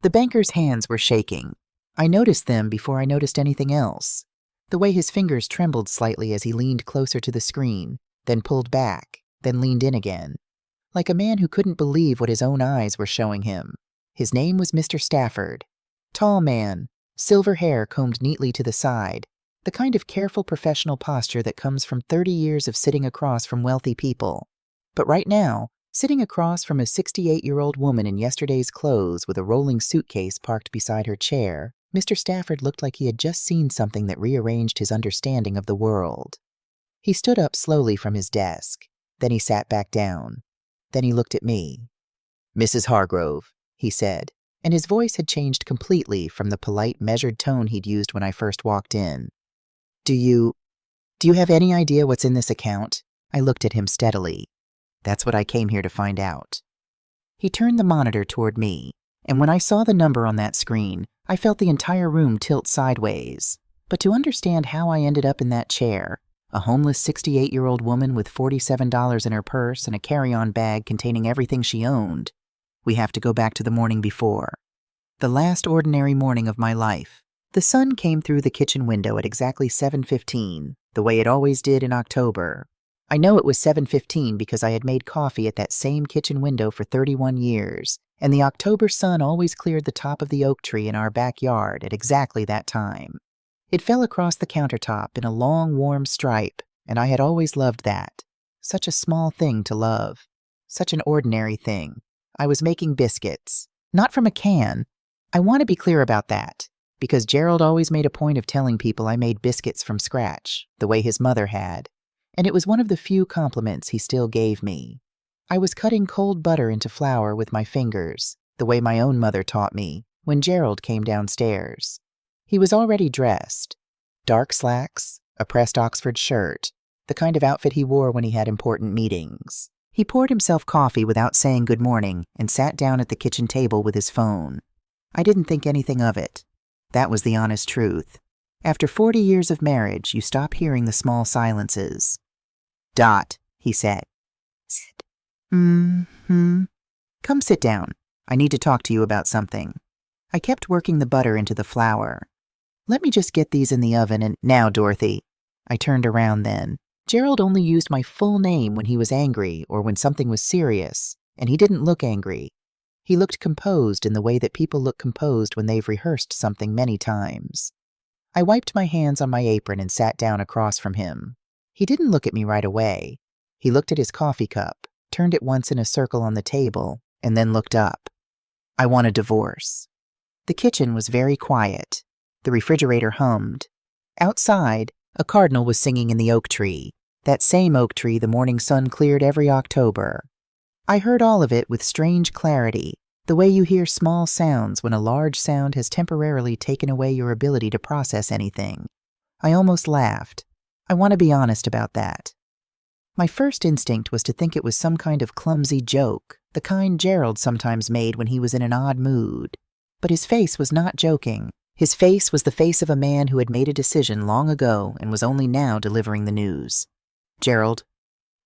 The banker's hands were shaking. I noticed them before I noticed anything else. The way his fingers trembled slightly as he leaned closer to the screen, then pulled back, then leaned in again. Like a man who couldn't believe what his own eyes were showing him. His name was Mr. Stafford. Tall man, silver hair combed neatly to the side, the kind of careful professional posture that comes from 30 years of sitting across from wealthy people. But right now, sitting across from a 68-year-old woman in yesterday's clothes with a rolling suitcase parked beside her chair, Mr. Stafford looked like he had just seen something that rearranged his understanding of the world. He stood up slowly from his desk. Then he sat back down. Then he looked at me. "Mrs. Hargrove," he said, and his voice had changed completely from the polite, measured tone he'd used when I first walked in. Do you have any idea what's in this account?" I looked at him steadily. "That's what I came here to find out." He turned the monitor toward me, and when I saw the number on that screen, I felt the entire room tilt sideways. But to understand how I ended up in that chair, a homeless 68-year-old woman with $47 in her purse and a carry-on bag containing everything she owned, we have to go back to the morning before. The last ordinary morning of my life. The sun came through the kitchen window at exactly 7:15, the way it always did in October. I know it was 7:15 because I had made coffee at that same kitchen window for 31 years, and the October sun always cleared the top of the oak tree in our backyard at exactly that time. It fell across the countertop in a long, warm stripe, and I had always loved that. Such a small thing to love. Such an ordinary thing. I was making biscuits. Not from a can. I want to be clear about that, because Gerald always made a point of telling people I made biscuits from scratch, the way his mother had, and it was one of the few compliments he still gave me. I was cutting cold butter into flour with my fingers, the way my own mother taught me, when Gerald came downstairs. He was already dressed. Dark slacks, a pressed Oxford shirt, the kind of outfit he wore when he had important meetings. He poured himself coffee without saying good morning and sat down at the kitchen table with his phone. I didn't think anything of it. That was the honest truth. After 40 years of marriage, you stop hearing the small silences. "Dot," he said. "Sit." "Mm-hmm." "Come sit down. I need to talk to you about something." I kept working the butter into the flour. "Let me just get these in the oven and—" "Now, Dorothy." I turned around then. Gerald only used my full name when he was angry or when something was serious, and he didn't look angry. He looked composed in the way that people look composed when they've rehearsed something many times. I wiped my hands on my apron and sat down across from him. He didn't look at me right away. He looked at his coffee cup, turned it once in a circle on the table, and then looked up. "I want a divorce." The kitchen was very quiet. The refrigerator hummed. Outside, a cardinal was singing in the oak tree, that same oak tree the morning sun cleared every October. I heard all of it with strange clarity, the way you hear small sounds when a large sound has temporarily taken away your ability to process anything. I almost laughed. I want to be honest about that. My first instinct was to think it was some kind of clumsy joke, the kind Gerald sometimes made when he was in an odd mood. But his face was not joking. His face was the face of a man who had made a decision long ago and was only now delivering the news. "Gerald,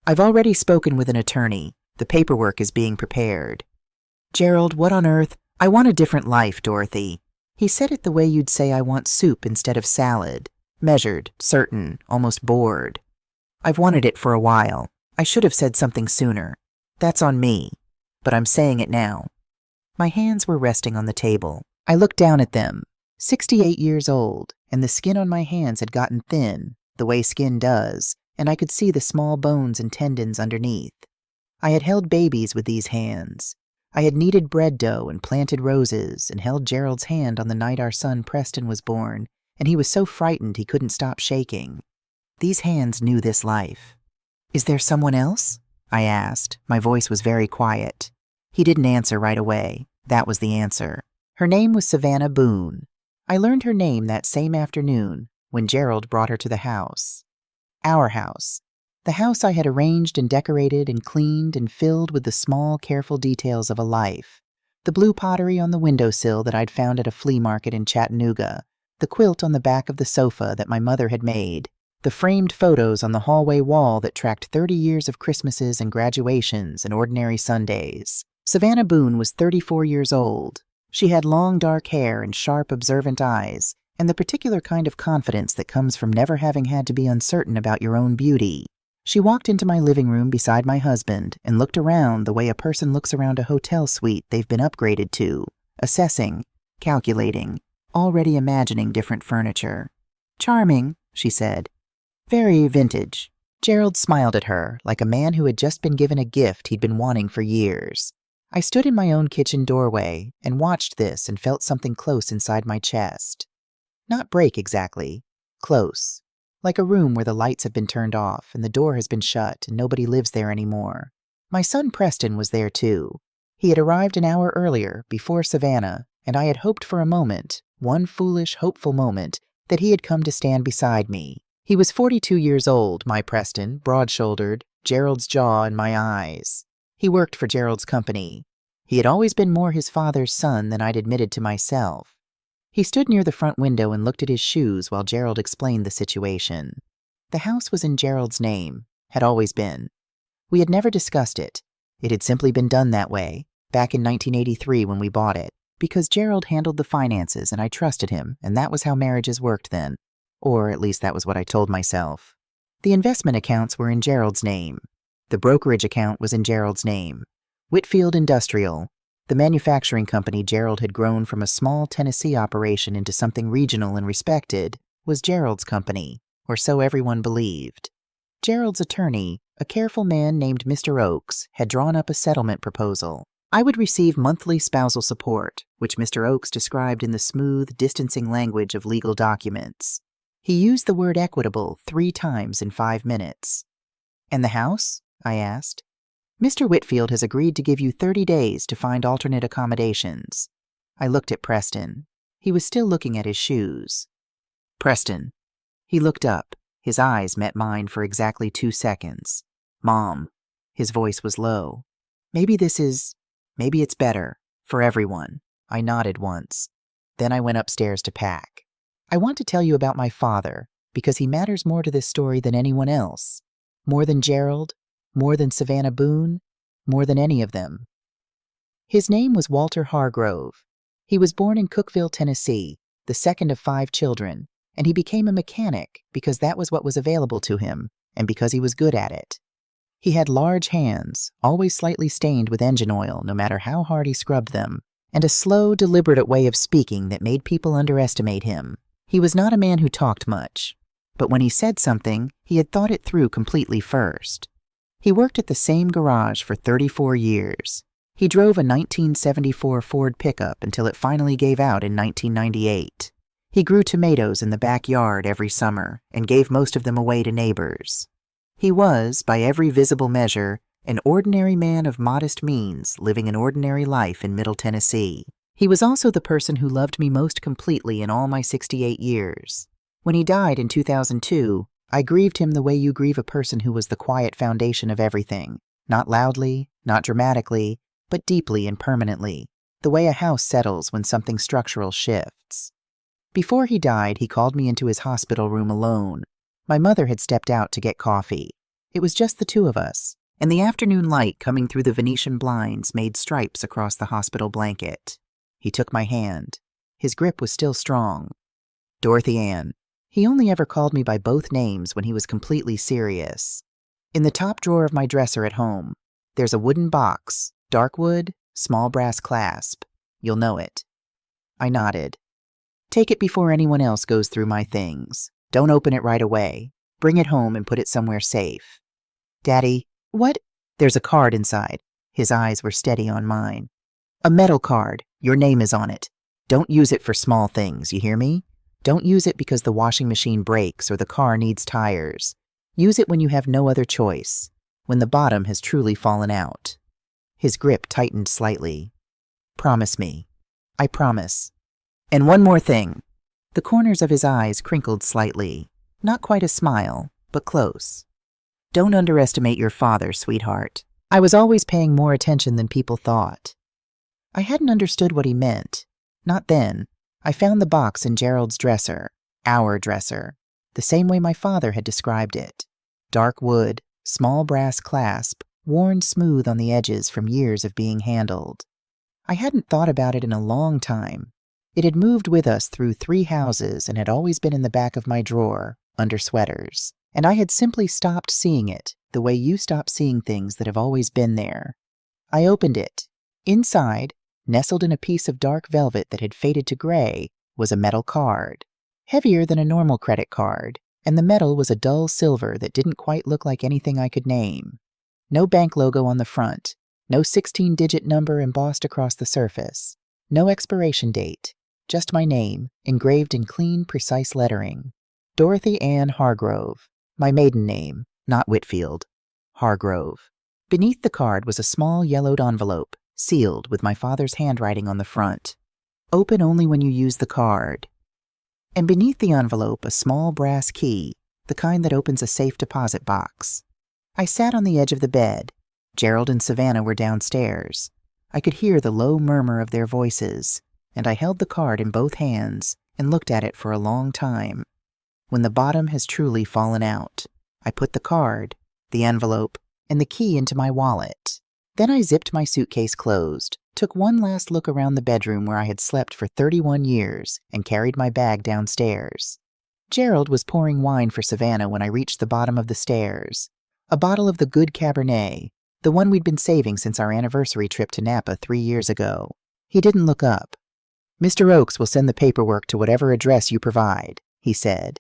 I've already spoken with an attorney. The paperwork is being prepared." "Gerald, what on earth—" "I want a different life, Dorothy." He said it the way you'd say I want soup instead of salad. Measured, certain, almost bored. "I've wanted it for a while. I should have said something sooner. That's on me. But I'm saying it now." My hands were resting on the table. I looked down at them. 68 years old, and the skin on my hands had gotten thin, the way skin does, and I could see the small bones and tendons underneath. I had held babies with these hands. I had kneaded bread dough and planted roses and held Gerald's hand on the night our son Preston was born, and he was so frightened he couldn't stop shaking. These hands knew this life. "Is there someone else?" I asked. My voice was very quiet. He didn't answer right away. That was the answer. Her name was Savannah Boone. I learned her name that same afternoon when Gerald brought her to the house. Our house. The house I had arranged and decorated and cleaned and filled with the small, careful details of a life. The blue pottery on the windowsill that I'd found at a flea market in Chattanooga. The quilt on the back of the sofa that my mother had made. The framed photos on the hallway wall that tracked 30 years of Christmases and graduations and ordinary Sundays. Savannah Boone was 34 years old. She had long dark hair and sharp, observant eyes, and the particular kind of confidence that comes from never having had to be uncertain about your own beauty. She walked into my living room beside my husband and looked around the way a person looks around a hotel suite they've been upgraded to, assessing, calculating, already imagining different furniture. "Charming," she said. "Very vintage." Gerald smiled at her like a man who had just been given a gift he'd been wanting for years. I stood in my own kitchen doorway and watched this and felt something close inside my chest. Not break exactly, close, like a room where the lights have been turned off and the door has been shut and nobody lives there anymore. My son Preston was there too. He had arrived an hour earlier, before Savannah, and I had hoped for a moment, one foolish, hopeful moment, that he had come to stand beside me. He was 42 years old, my Preston, broad-shouldered, Gerald's jaw in my eyes. He worked for Gerald's company. He had always been more his father's son than I'd admitted to myself. He stood near the front window and looked at his shoes while Gerald explained the situation. The house was in Gerald's name, had always been. We had never discussed it. It had simply been done that way, back in 1983 when we bought it, because Gerald handled the finances and I trusted him, and that was how marriages worked then. Or at least that was what I told myself. The investment accounts were in Gerald's name. The brokerage account was in Gerald's name. Whitfield Industrial, the manufacturing company Gerald had grown from a small Tennessee operation into something regional and respected, was Gerald's company, or so everyone believed. Gerald's attorney, a careful man named Mr. Oakes, had drawn up a settlement proposal. I would receive monthly spousal support, which Mr. Oakes described in the smooth, distancing language of legal documents. He used the word equitable 3 times in 5 minutes. "And the house?" I asked. "Mr. Whitfield has agreed to give you 30 days to find alternate accommodations." I looked at Preston. He was still looking at his shoes. "Preston." He looked up. His eyes met mine for exactly 2 seconds. "Mom." His voice was low. Maybe it's better. For everyone." I nodded once. Then I went upstairs to pack. "I want to tell you about my father, because he matters more to this story than anyone else. More than Gerald, more than Savannah Boone, more than any of them." His name was Walter Hargrove. He was born in Cookeville, Tennessee, the second of 5 children, and he became a mechanic because that was what was available to him, and because he was good at it. He had large hands, always slightly stained with engine oil no matter how hard he scrubbed them, and a slow, deliberate way of speaking that made people underestimate him. He was not a man who talked much, but when he said something, he had thought it through completely first. He worked at the same garage for 34 years. He drove a 1974 Ford pickup until it finally gave out in 1998. He grew tomatoes in the backyard every summer and gave most of them away to neighbors. He was, by every visible measure, an ordinary man of modest means living an ordinary life in Middle Tennessee. He was also the person who loved me most completely in all my 68 years. When he died in 2002, I grieved him the way you grieve a person who was the quiet foundation of everything, not loudly, not dramatically, but deeply and permanently, the way a house settles when something structural shifts. Before he died, he called me into his hospital room alone. My mother had stepped out to get coffee. It was just the 2 of us, and the afternoon light coming through the Venetian blinds made stripes across the hospital blanket. He took my hand. His grip was still strong. "Dorothy Ann." He only ever called me by both names when he was completely serious. "In the top drawer of my dresser at home, there's a wooden box, dark wood, small brass clasp. You'll know it." I nodded. "Take it before anyone else goes through my things. Don't open it right away. Bring it home and put it somewhere safe." "Daddy, what?" "There's a card inside." His eyes were steady on mine. "A metal card. Your name is on it. Don't use it for small things, you hear me? Don't use it because the washing machine breaks or the car needs tires. Use it when you have no other choice, when the bottom has truly fallen out." His grip tightened slightly. "Promise me." "I promise. And one more thing." The corners of his eyes crinkled slightly. Not quite a smile, but close. "Don't underestimate your father, sweetheart." I was always paying more attention than people thought. I hadn't understood what he meant. Not then. I found the box in Gerald's dresser, our dresser, the same way my father had described it. Dark wood, small brass clasp, worn smooth on the edges from years of being handled. I hadn't thought about it in a long time. It had moved with us through 3 houses and had always been in the back of my drawer, under sweaters. And I had simply stopped seeing it, the way you stop seeing things that have always been there. I opened it. Inside, nestled in a piece of dark velvet that had faded to gray, was a metal card. Heavier than a normal credit card, and the metal was a dull silver that didn't quite look like anything I could name. No bank logo on the front, no 16-digit number embossed across the surface, no expiration date, just my name, engraved in clean, precise lettering. Dorothy Ann Hargrove, my maiden name, not Whitfield. Hargrove. Beneath the card was a small yellowed envelope, sealed with my father's handwriting on the front. Open only when you use the card. And beneath the envelope, a small brass key, the kind that opens a safe deposit box. I sat on the edge of the bed. Gerald and Savannah were downstairs. I could hear the low murmur of their voices, and I held the card in both hands and looked at it for a long time. When the bottom has truly fallen out, I put the card, the envelope, and the key into my wallet. Then I zipped my suitcase closed, took one last look around the bedroom where I had slept for 31 years, and carried my bag downstairs. Gerald was pouring wine for Savannah when I reached the bottom of the stairs. A bottle of the good Cabernet, the one we'd been saving since our anniversary trip to Napa 3 years ago. He didn't look up. "Mr. Oakes will send the paperwork to whatever address you provide," he said.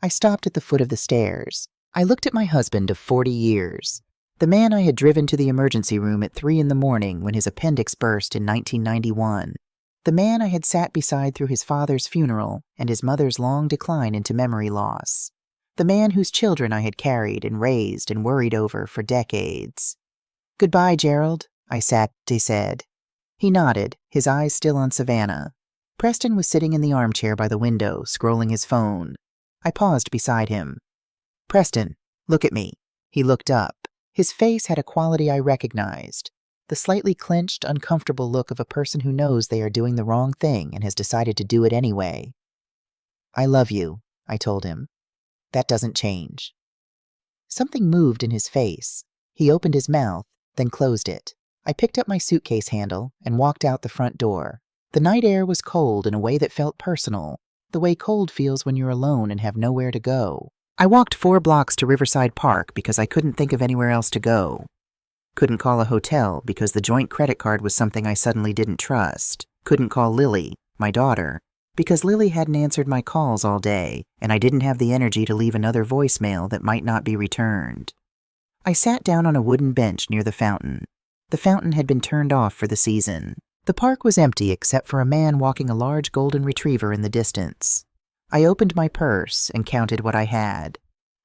I stopped at the foot of the stairs. I looked at my husband of 40 years. The man I had driven to the emergency room at 3 in the morning when his appendix burst in 1991. The man I had sat beside through his father's funeral and his mother's long decline into memory loss. The man whose children I had carried and raised and worried over for decades. "Goodbye, Gerald," I said. He nodded, his eyes still on Savannah. Preston was sitting in the armchair by the window, scrolling his phone. I paused beside him. "Preston, look at me." He looked up. His face had a quality I recognized, the slightly clenched, uncomfortable look of a person who knows they are doing the wrong thing and has decided to do it anyway. "I love you," I told him. "That doesn't change." Something moved in his face. He opened his mouth, then closed it. I picked up my suitcase handle and walked out the front door. The night air was cold in a way that felt personal, the way cold feels when you're alone and have nowhere to go. I walked 4 blocks to Riverside Park because I couldn't think of anywhere else to go. Couldn't call a hotel because the joint credit card was something I suddenly didn't trust. Couldn't call Lily, my daughter, because Lily hadn't answered my calls all day, and I didn't have the energy to leave another voicemail that might not be returned. I sat down on a wooden bench near the fountain. The fountain had been turned off for the season. The park was empty except for a man walking a large golden retriever in the distance. I opened my purse and counted what I had.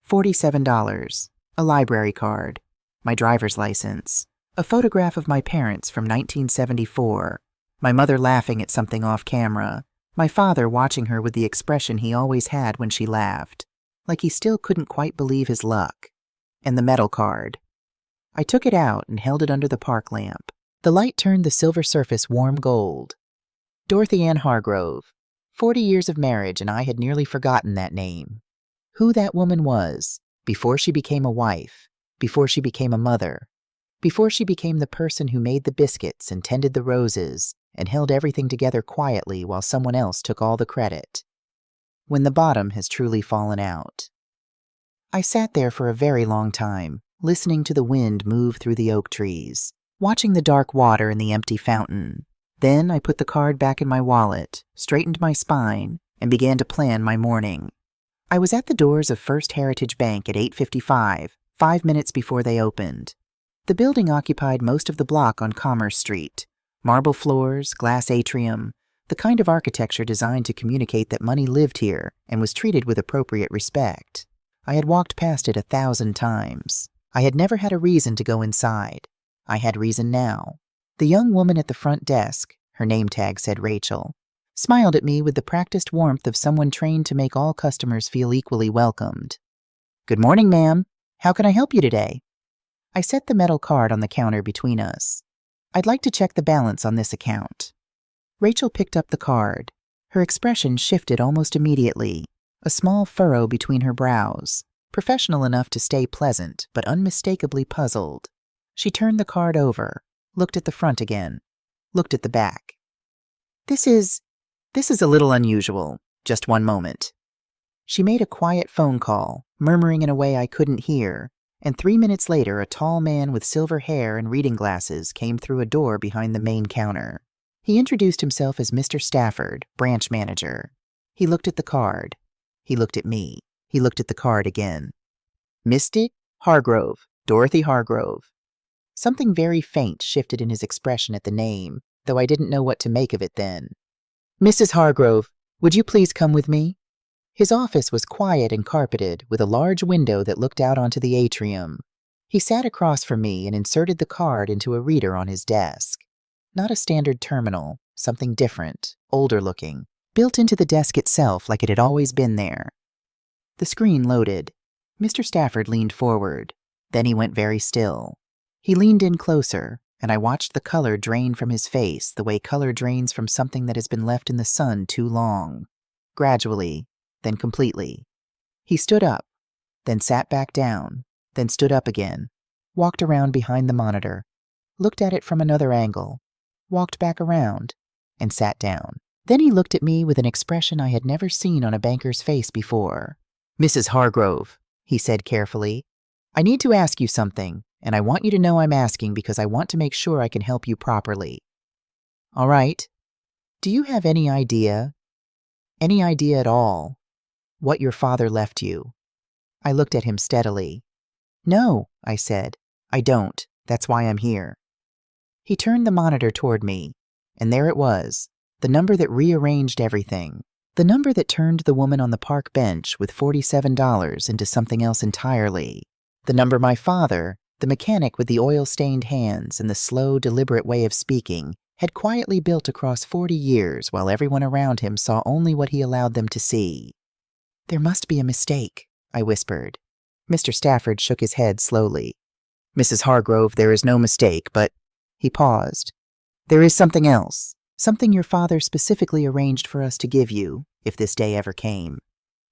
$47, a library card, my driver's license, a photograph of my parents from 1974, my mother laughing at something off camera, my father watching her with the expression he always had when she laughed, like he still couldn't quite believe his luck, and the metal card. I took it out and held it under the park lamp. The light turned the silver surface warm gold. Dorothy Ann Hargrove. 40 years of marriage, and I had nearly forgotten that name. Who that woman was, before she became a wife, before she became a mother, before she became the person who made the biscuits and tended the roses and held everything together quietly while someone else took all the credit. When the bottom has truly fallen out. I sat there for a very long time, listening to the wind move through the oak trees, watching the dark water in the empty fountain. Then I put the card back in my wallet, straightened my spine, and began to plan my morning. I was at the doors of First Heritage Bank at 8:55, 5 minutes before they opened. The building occupied most of the block on Commerce Street. Marble floors, glass atrium, the kind of architecture designed to communicate that money lived here and was treated with appropriate respect. I had walked past it 1,000 times. I had never had a reason to go inside. I had reason now. The young woman at the front desk, her name tag said Rachel, smiled at me with the practiced warmth of someone trained to make all customers feel equally welcomed. "Good morning, ma'am. How can I help you today?" I set the metal card on the counter between us. "I'd like to check the balance on this account." Rachel picked up the card. Her expression shifted almost immediately, a small furrow between her brows, professional enough to stay pleasant, but unmistakably puzzled. She turned the card over, looked at the front again. looked at the back. This is a little unusual. Just one moment." She made a quiet phone call, murmuring in a way I couldn't hear, and 3 minutes later a tall man with silver hair and reading glasses came through a door behind the main counter. He introduced himself as Mr. Stafford, branch manager. He looked at the card. He looked at me. He looked at the card again. "Mr. Hargrove, Dorothy Hargrove." Something very faint shifted in his expression at the name, though I didn't know what to make of it then. "Mrs. Hargrove, would you please come with me?" His office was quiet and carpeted, with a large window that looked out onto the atrium. He sat across from me and inserted the card into a reader on his desk. Not a standard terminal, something different, older looking, built into the desk itself like it had always been there. The screen loaded. Mr. Stafford leaned forward. Then he went very still. He leaned in closer, and I watched the color drain from his face the way color drains from something that has been left in the sun too long. Gradually, then completely. He stood up, then sat back down, then stood up again, walked around behind the monitor, looked at it from another angle, walked back around, and sat down. Then he looked at me with an expression I had never seen on a banker's face before. "Mrs. Hargrove," he said carefully, "I need to ask you something, and I want you to know I'm asking because I want to make sure I can help you properly. All right. Do you have any idea at all, what your father left you?" I looked at him steadily. "No," I said. "I don't. That's why I'm here." He turned the monitor toward me, and there it was, the number that rearranged everything, the number that turned the woman on the park bench with $47 into something else entirely, the number my father, the mechanic with the oil-stained hands and the slow, deliberate way of speaking, had quietly built across 40 years while everyone around him saw only what he allowed them to see. "There must be a mistake," I whispered. Mr. Stafford shook his head slowly. "Mrs. Hargrove, there is no mistake, but—" He paused. "There is something else, something your father specifically arranged for us to give you, if this day ever came."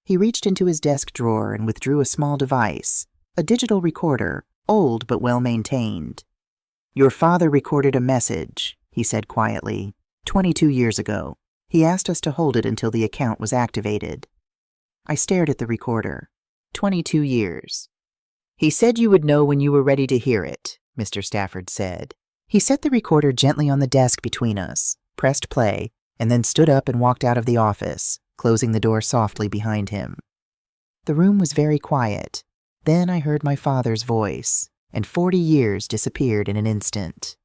He reached into his desk drawer and withdrew a small device, a digital recorder, old but well-maintained. "Your father recorded a message," he said quietly, 22 years ago. He asked us to hold it until the account was activated." I stared at the recorder. 22 years. "He said you would know when you were ready to hear it," Mr. Stafford said. He set the recorder gently on the desk between us, pressed play, and then stood up and walked out of the office, closing the door softly behind him. The room was very quiet. Then I heard my father's voice, and 40 years disappeared in an instant.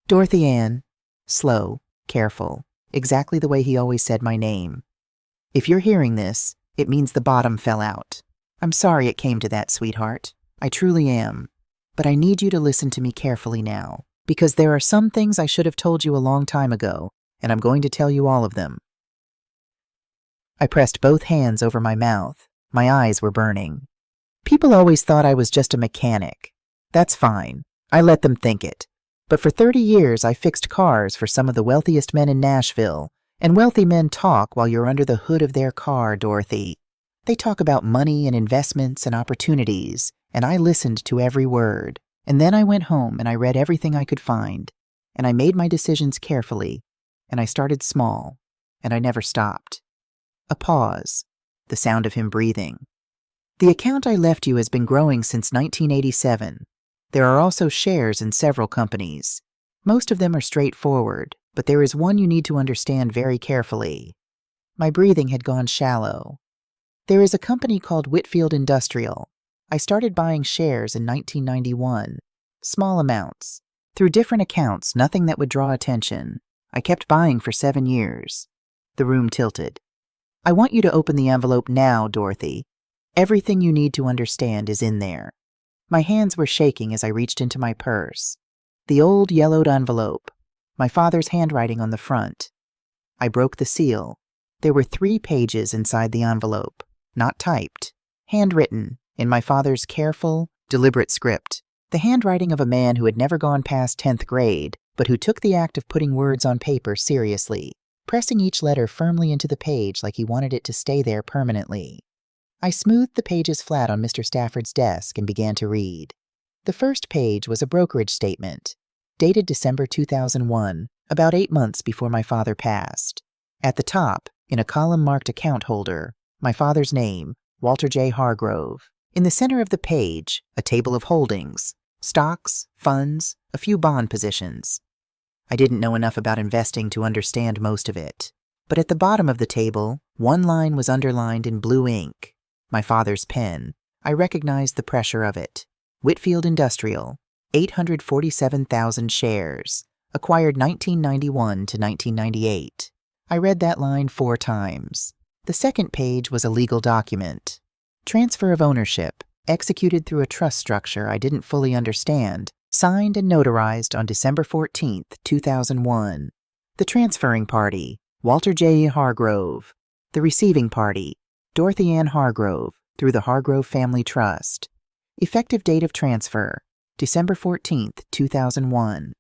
"Dorothy Ann," slow, careful, exactly the way he always said my name. "If you're hearing this, it means the bottom fell out. I'm sorry it came to that, sweetheart. I truly am. But I need you to listen to me carefully now, because there are some things I should have told you a long time ago, and I'm going to tell you all of them." I pressed both hands over my mouth. My eyes were burning. People always thought I was just a mechanic. That's fine. I let them think it. But for 30 years, I fixed cars for some of the wealthiest men in Nashville, and wealthy men talk while you're under the hood of their car, Dorothy. They talk about money and investments and opportunities, and I listened to every word. And then I went home and I read everything I could find, and I made my decisions carefully, and I started small, and I never stopped. A pause, the sound of him breathing. "The account I left you has been growing since 1987. There are also shares in several companies. Most of them are straightforward, but there is one you need to understand very carefully." My breathing had gone shallow. "There is a company called Whitfield Industrial. I started buying shares in 1991. Small amounts. Through different accounts, nothing that would draw attention. I kept buying for 7 years. The room tilted. "I want you to open the envelope now, Dorothy. Everything you need to understand is in there." My hands were shaking as I reached into my purse. The old yellowed envelope. My father's handwriting on the front. I broke the seal. There were 3 pages inside the envelope. Not typed. Handwritten. In my father's careful, deliberate script, the handwriting of a man who had never gone past 10th grade, but who took the act of putting words on paper seriously, pressing each letter firmly into the page like he wanted it to stay there permanently. I smoothed the pages flat on Mr. Stafford's desk and began to read. The first page was a brokerage statement, dated December 2001, about 8 months before my father passed. At the top, in a column marked account holder, my father's name, Walter J. Hargrove. In the center of the page, a table of holdings, stocks, funds, a few bond positions. I didn't know enough about investing to understand most of it. But at the bottom of the table, one line was underlined in blue ink. My father's pen. I recognized the pressure of it. Whitfield Industrial, 847,000 shares, acquired 1991 to 1998. I read that line 4 times. The second page was a legal document. Transfer of ownership, executed through a trust structure I didn't fully understand, signed and notarized on December 14, 2001. The transferring party, Walter J. Hargrove. The receiving party, Dorothy Ann Hargrove, through the Hargrove Family Trust. Effective date of transfer, December 14, 2001.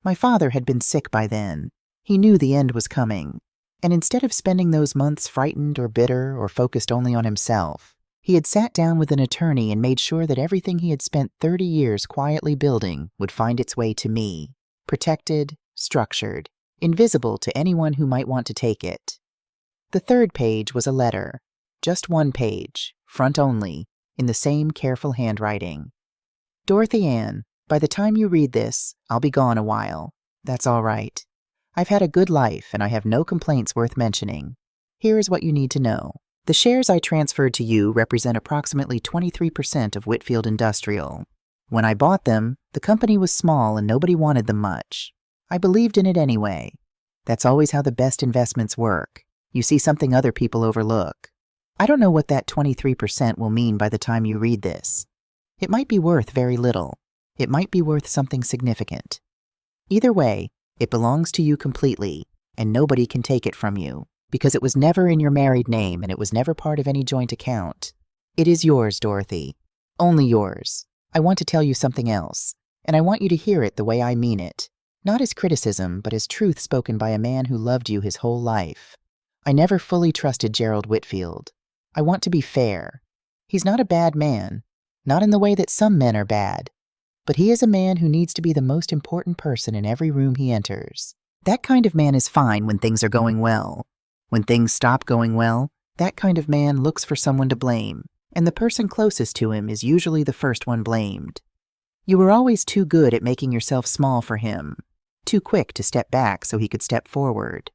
My father had been sick by then. He knew the end was coming. And instead of spending those months frightened or bitter or focused only on himself, he had sat down with an attorney and made sure that everything he had spent 30 years quietly building would find its way to me, protected, structured, invisible to anyone who might want to take it. The third page was a letter, just one page, front only, in the same careful handwriting. Dorothy Ann, by the time you read this, I'll be gone a while. That's all right. I've had a good life and I have no complaints worth mentioning. Here is what you need to know. The shares I transferred to you represent approximately 23% of Whitfield Industrial. When I bought them, the company was small and nobody wanted them much. I believed in it anyway. That's always how the best investments work. You see something other people overlook. I don't know what that 23% will mean by the time you read this. It might be worth very little. It might be worth something significant. Either way, it belongs to you completely, and nobody can take it from you. Because it was never in your married name and it was never part of any joint account. It is yours, Dorothy. Only yours. I want to tell you something else, and I want you to hear it the way I mean it. Not as criticism, but as truth spoken by a man who loved you his whole life. I never fully trusted Gerald Whitfield. I want to be fair. He's not a bad man, not in the way that some men are bad, but he is a man who needs to be the most important person in every room he enters. That kind of man is fine when things are going well. When things stop going well, that kind of man looks for someone to blame, and the person closest to him is usually the first one blamed. You were always too good at making yourself small for him, too quick to step back so he could step forward.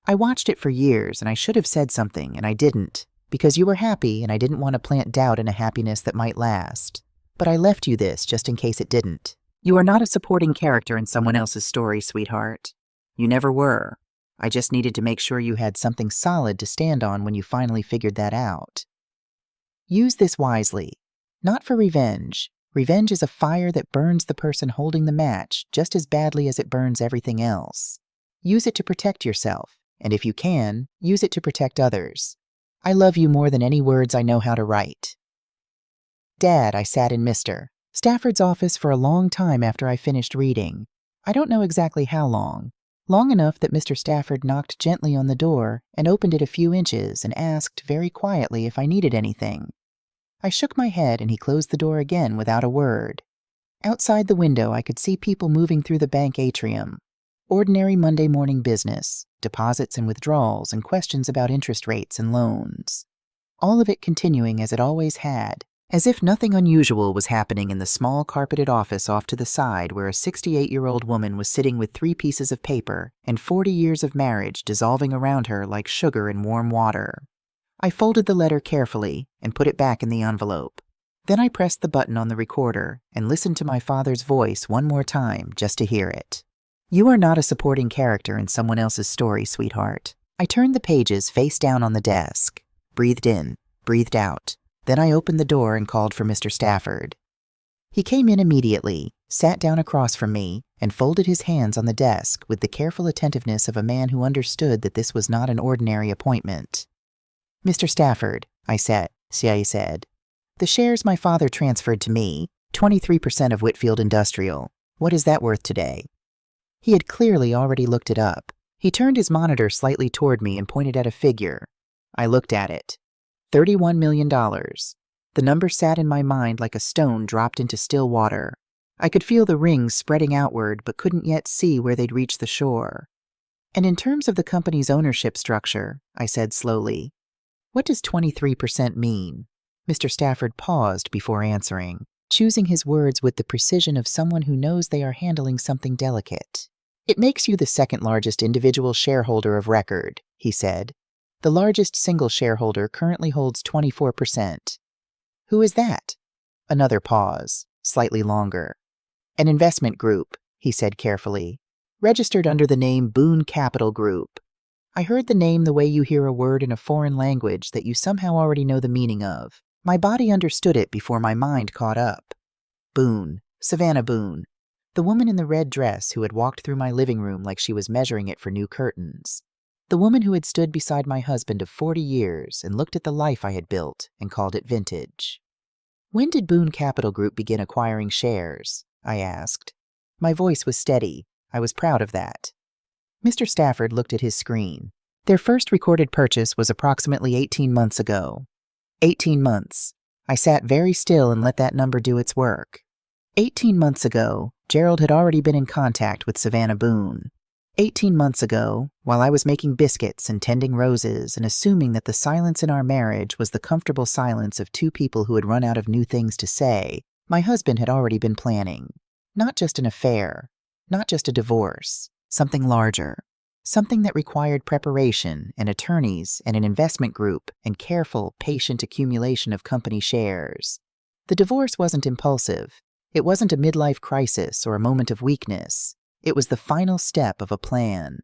I watched it for years, and I should have said something, and I didn't, because you were happy and I didn't want to plant doubt in a happiness that might last. But I left you this just in case it didn't. You are not a supporting character in someone else's story, sweetheart. You never were. I just needed to make sure you had something solid to stand on when you finally figured that out. Use this wisely. Not for revenge. Revenge is a fire that burns the person holding the match just as badly as it burns everything else. Use it to protect yourself, and if you can, use it to protect others. I love you more than any words I know how to write. Dad, I sat in Mr. Stafford's office for a long time after I finished reading. I don't know exactly how long. Long enough that Mr. Stafford knocked gently on the door and opened it a few inches and asked very quietly if I needed anything. I shook my head and he closed the door again without a word. Outside the window I could see people moving through the bank atrium. Ordinary Monday morning business, deposits and withdrawals and questions about interest rates and loans. All of it continuing as it always had, as if nothing unusual was happening in the small carpeted office off to the side where a 68-year-old woman was sitting with 3 pieces of paper and 40 years of marriage dissolving around her like sugar in warm water. I folded the letter carefully and put it back in the envelope. Then I pressed the button on the recorder and listened to my father's voice one more time just to hear it. You are not a supporting character in someone else's story, sweetheart. I turned the pages face down on the desk, breathed in, breathed out. Then I opened the door and called for Mr. Stafford. He came in immediately, sat down across from me, and folded his hands on the desk with the careful attentiveness of a man who understood that this was not an ordinary appointment. Mr. Stafford, I said, the shares my father transferred to me, 23% of Whitfield Industrial. What is that worth today? He had clearly already looked it up. He turned his monitor slightly toward me and pointed at a figure. I looked at it. $31 million. The number sat in my mind like a stone dropped into still water. I could feel the rings spreading outward but couldn't yet see where they'd reach the shore. And in terms of the company's ownership structure, I said slowly, what does 23% mean? Mr. Stafford paused before answering, choosing his words with the precision of someone who knows they are handling something delicate. It makes you the second largest individual shareholder of record, he said. The largest single shareholder currently holds 24%. Who is that? Another pause, slightly longer. An investment group, he said carefully, registered under the name Boone Capital Group. I heard the name the way you hear a word in a foreign language that you somehow already know the meaning of. My body understood it before my mind caught up. Boone, Savannah Boone, the woman in the red dress who had walked through my living room like she was measuring it for new curtains. The woman who had stood beside my husband of 40 years and looked at the life I had built and called it vintage. When did Boone Capital Group begin acquiring shares? I asked. My voice was steady. I was proud of that. Mr. Stafford looked at his screen. Their first recorded purchase was approximately 18 months ago. 18 months. I sat very still and let that number do its work. 18 months ago, Gerald had already been in contact with Savannah Boone. 18 months ago, while I was making biscuits and tending roses and assuming that the silence in our marriage was the comfortable silence of two people who had run out of new things to say, my husband had already been planning. Not just an affair, not just a divorce, something larger. Something that required preparation and attorneys and an investment group and careful, patient accumulation of company shares. The divorce wasn't impulsive. It wasn't a midlife crisis or a moment of weakness. It was the final step of a plan.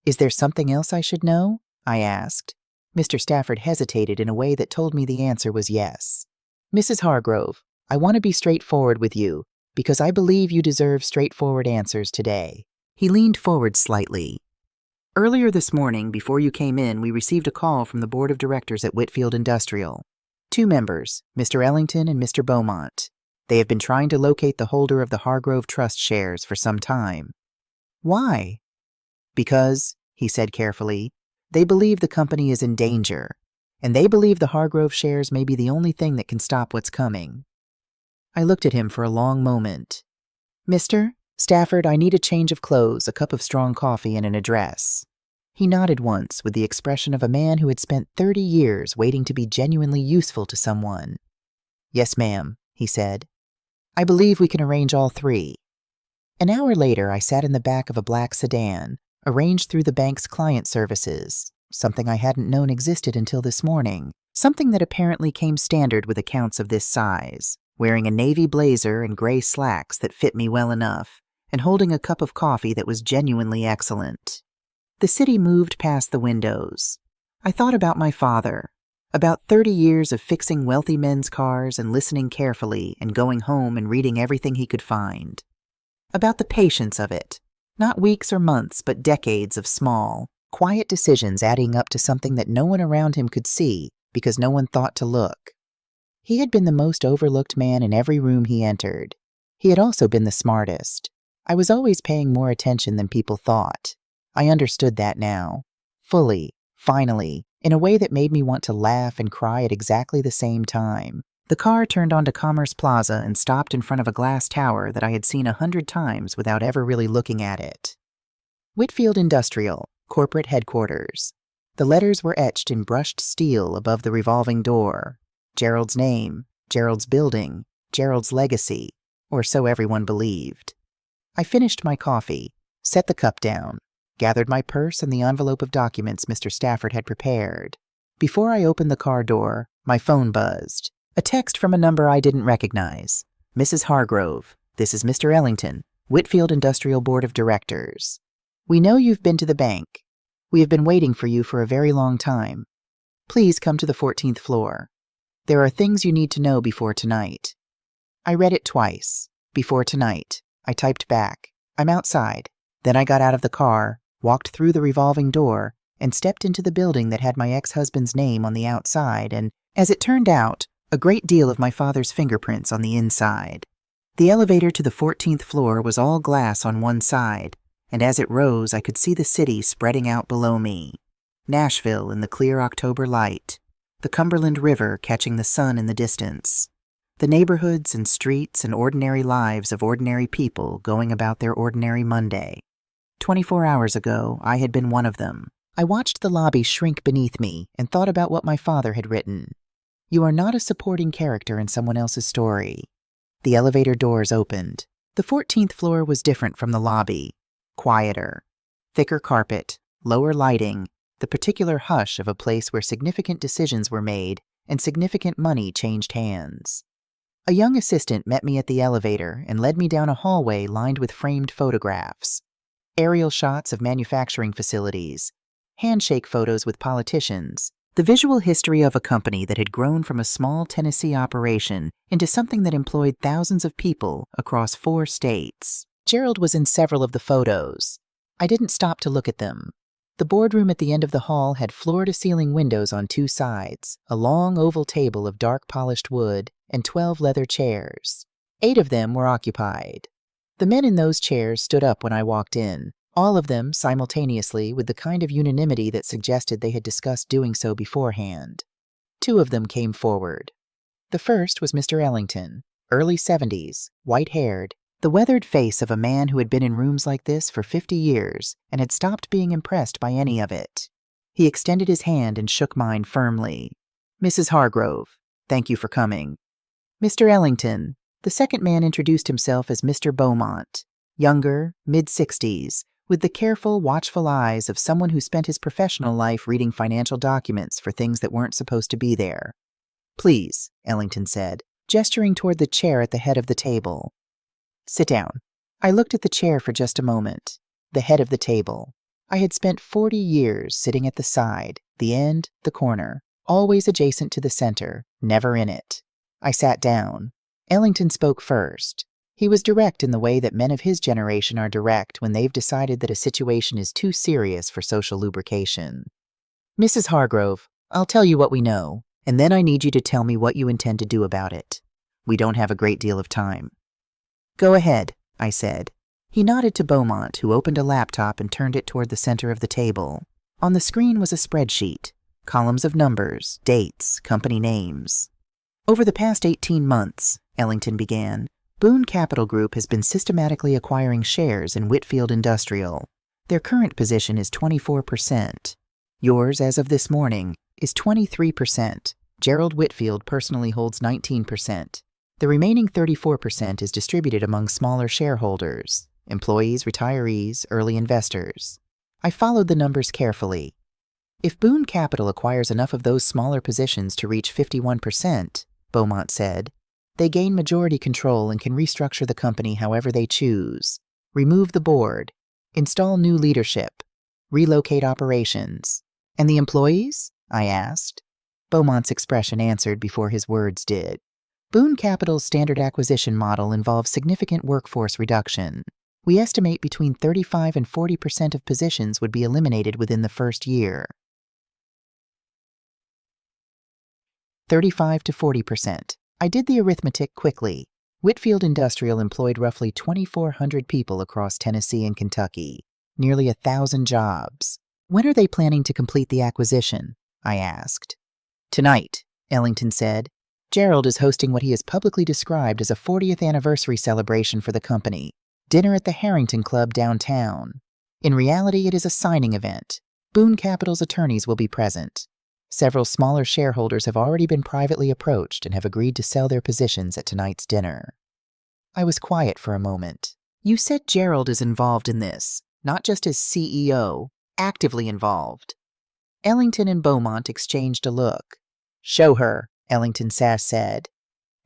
Is there something else I should know? I asked. Mr. Stafford hesitated in a way that told me the answer was yes. Mrs. Hargrove, I want to be straightforward with you because I believe you deserve straightforward answers today. He leaned forward slightly. Earlier this morning, before you came in, we received a call from the board of directors at Whitfield Industrial. 2 members, Mr. Ellington and Mr. Beaumont. They have been trying to locate the holder of the Hargrove Trust shares for some time. Why? Because, he said carefully, they believe the company is in danger, and they believe the Hargrove shares may be the only thing that can stop what's coming. I looked at him for a long moment. Mr. Stafford, I need a change of clothes, a cup of strong coffee, and an address. He nodded once with the expression of a man who had spent 30 years waiting to be genuinely useful to someone. Yes, ma'am, he said. I believe we can arrange all 3. An hour later, I sat in the back of a black sedan, arranged through the bank's client services, something I hadn't known existed until this morning, something that apparently came standard with accounts of this size, wearing a navy blazer and gray slacks that fit me well enough, and holding a cup of coffee that was genuinely excellent. The city moved past the windows. I thought about my father, about 30 years of fixing wealthy men's cars and listening carefully and going home and reading everything he could find. About the patience of it, not weeks or months, but decades of small, quiet decisions adding up to something that no one around him could see because no one thought to look. He had been the most overlooked man in every room he entered. He had also been the smartest. I was always paying more attention than people thought. I understood that now. Fully, finally, in a way that made me want to laugh and cry at exactly the same time. The car turned onto Commerce Plaza and stopped in front of a glass tower that I had seen 100 times without ever really looking at it. Whitfield Industrial, corporate headquarters. The letters were etched in brushed steel above the revolving door. Gerald's name, Gerald's building, Gerald's legacy, or so everyone believed. I finished my coffee, set the cup down, gathered my purse and the envelope of documents Mr. Stafford had prepared. Before I opened the car door, my phone buzzed. A text from a number I didn't recognize. Mrs. Hargrove, this is Mr. Ellington, Whitfield Industrial Board of Directors. We know you've been to the bank. We have been waiting for you for a very long time. Please come to the 14th floor. There are things you need to know before tonight. I read it twice. Before tonight. I typed back. I'm outside. Then I got out of the car, walked through the revolving door, and stepped into the building that had my ex-husband's name on the outside and, as it turned out, a great deal of my father's fingerprints on the inside. The elevator to the 14th floor was all glass on one side, and as it rose I could see the city spreading out below me. Nashville in the clear October light, the Cumberland River catching the sun in the distance. The neighborhoods and streets and ordinary lives of ordinary people going about their ordinary Monday. 24 hours ago, I had been one of them. I watched the lobby shrink beneath me and thought about what my father had written. You are not a supporting character in someone else's story. The elevator doors opened. The 14th floor was different from the lobby. Quieter. Thicker carpet, lower lighting, the particular hush of a place where significant decisions were made and significant money changed hands. A young assistant met me at the elevator and led me down a hallway lined with framed photographs. Aerial shots of manufacturing facilities, handshake photos with politicians, the visual history of a company that had grown from a small Tennessee operation into something that employed thousands of people across 4 states. Gerald was in several of the photos. I didn't stop to look at them. The boardroom at the end of the hall had floor-to-ceiling windows on 2 sides, a long oval table of dark polished wood, and 12 leather chairs. 8 of them were occupied. The men in those chairs stood up when I walked in, all of them simultaneously with the kind of unanimity that suggested they had discussed doing so beforehand. 2 of them came forward. The first was Mr. Ellington, early 70s, white-haired, the weathered face of a man who had been in rooms like this for 50 years and had stopped being impressed by any of it. He extended his hand and shook mine firmly. Mrs. Hargrove, thank you for coming. Mr. Ellington. The second man introduced himself as Mr. Beaumont, younger, mid-60s, with the careful, watchful eyes of someone who spent his professional life reading financial documents for things that weren't supposed to be there. Please, Ellington said, gesturing toward the chair at the head of the table. Sit down. I looked at the chair for just a moment. The head of the table. I had spent 40 years sitting at the side, the end, the corner, always adjacent to the center, never in it. I sat down. Ellington spoke first. He was direct in the way that men of his generation are direct when they've decided that a situation is too serious for social lubrication. Mrs. Hargrove, I'll tell you what we know, and then I need you to tell me what you intend to do about it. We don't have a great deal of time. Go ahead, I said. He nodded to Beaumont, who opened a laptop and turned it toward the center of the table. On the screen was a spreadsheet, columns of numbers, dates, company names. Over the past 18 months, Ellington began, Boone Capital Group has been systematically acquiring shares in Whitfield Industrial. Their current position is 24%. Yours, as of this morning, is 23%. Gerald Whitfield personally holds 19%. The remaining 34% is distributed among smaller shareholders, employees, retirees, early investors. I followed the numbers carefully. If Boone Capital acquires enough of those smaller positions to reach 51%, Beaumont said, they gain majority control and can restructure the company however they choose, remove the board, install new leadership, relocate operations. And the employees? I asked. Beaumont's expression answered before his words did. Boone Capital's standard acquisition model involves significant workforce reduction. We estimate between 35 and 40% of positions would be eliminated within the first year. 35 to 40%. I did the arithmetic quickly. Whitfield Industrial employed roughly 2,400 people across Tennessee and Kentucky, nearly 1,000 jobs. When are they planning to complete the acquisition? I asked. Tonight, Ellington said. Gerald is hosting what he has publicly described as a 40th anniversary celebration for the company, dinner at the Harrington Club downtown. In reality, it is a signing event. Boone Capital's attorneys will be present. Several smaller shareholders have already been privately approached and have agreed to sell their positions at tonight's dinner. I was quiet for a moment. You said Gerald is involved in this, not just as CEO, actively involved. Ellington and Beaumont exchanged a look. Show her, Ellington said.